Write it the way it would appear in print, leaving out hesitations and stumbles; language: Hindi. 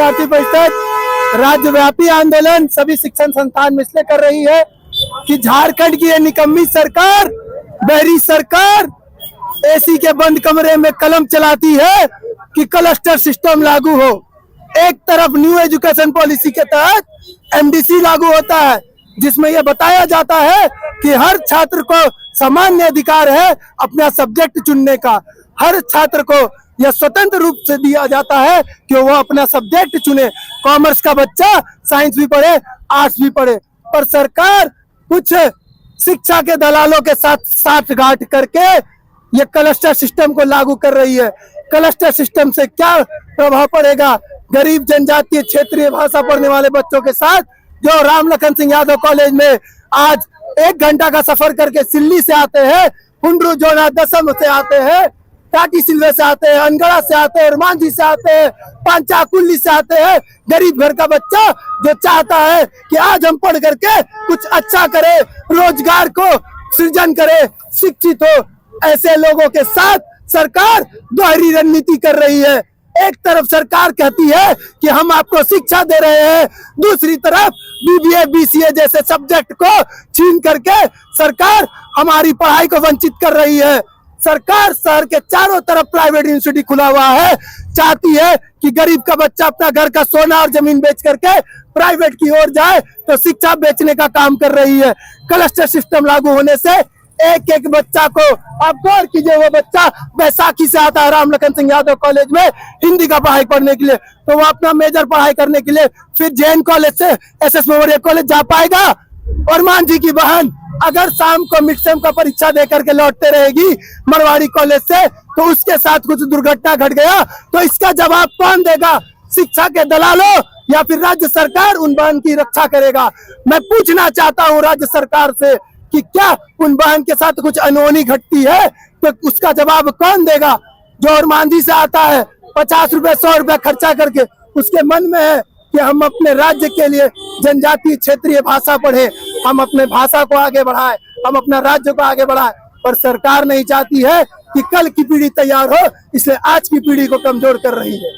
विद्यार्थी परिषद राज्यव्यापी आंदोलन सभी शिक्षण संस्थान में इसलिए कर रही है कि झारखंड की ये निकम्मी सरकार, बहरी सरकार एसी के बंद कमरे में कलम चलाती है कि क्लस्टर सिस्टम लागू हो। एक तरफ न्यू एजुकेशन पॉलिसी के तहत एमडीसी लागू होता है, जिसमें यह बताया जाता है कि हर छात्र को सामान्य अधिकार है अपना सब्जेक्ट चुनने का। हर छात्र को यह स्वतंत्र रूप से दिया जाता है कि वो अपना सब्जेक्ट चुने। कॉमर्स का बच्चा साइंस भी पढ़े, आर्ट्स भी पढ़े, पर सरकार कुछ शिक्षा के दलालों के साथ साठगांठ करके ये क्लस्टर सिस्टम को लागू कर रही है। क्लस्टर सिस्टम से क्या प्रभाव पड़ेगा? गरीब जनजातीय क्षेत्रीय भाषा पढ़ने वाले बच्चों के साथ जो राम लखन सिंह यादव कॉलेज में आज 1 घंटा का सफर करके सिल्ली से आते हैं, हुंड्रू जोना दसम से आते हैं, टाटी सिल्वे से आते हैं, अनगढ़ा से आते हैं, मांझी से आते हैं, पांचाकुल्ली से आते हैं। गरीब घर का बच्चा जो चाहता है कि आज हम पढ़ करके कुछ अच्छा करे, रोजगार को सृजन करे, शिक्षित हो, ऐसे लोगों के साथ सरकार दोहरी रणनीति कर रही है। एक तरफ सरकार कहती है कि हम आपको शिक्षा दे रहे हैं, दूसरी तरफ बीबीए बीसीए जैसे सब्जेक्ट को छीन करके सरकार हमारी पढ़ाई को वंचित कर रही है। सरकार शहर के चारों तरफ प्राइवेट यूनिवर्सिटी खुला हुआ है, चाहती है कि गरीब का बच्चा अपना घर का सोना और जमीन बेच करके प्राइवेट की ओर जाए, तो शिक्षा बेचने का काम कर रही है। क्लस्टर सिस्टम लागू होने से एक एक बच्चा को, आप गौर कीजिए, वो बच्चा बैसाखी से आता है राम लखन सिंह यादव कॉलेज में हिंदी का पढ़ाई पढ़ने के लिए, तो वो अपना मेजर पढ़ाई करने के लिए फिर जैन कॉलेज से एसएस मेमोरियल कॉलेज जा पाएगा। और मांझी की बहन अगर शाम को मिड सेम का परीक्षा दे करके लौटते रहेगी मरवाड़ी कॉलेज से, तो उसके साथ कुछ दुर्घटना घट गया तो इसका जवाब कौन देगा? शिक्षा के दलालों या फिर राज्य सरकार उन बहन की रक्षा करेगा? मैं पूछना चाहता हूँ राज्य सरकार से कि क्या उन बहन के साथ कुछ अनहोनी घटती है तो उसका जवाब कौन देगा? जो और मांझी से आता है 50 रुपए 100 रुपए खर्चा करके, उसके मन में है कि हम अपने राज्य के लिए जनजातीय क्षेत्रीय भाषा पढ़े, हम अपने भाषा को आगे बढ़ाएं, हम अपना राज्य को आगे बढ़ाएं। पर सरकार नहीं चाहती है कि कल की पीढ़ी तैयार हो, इसलिए आज की पीढ़ी को कमजोर कर रही है।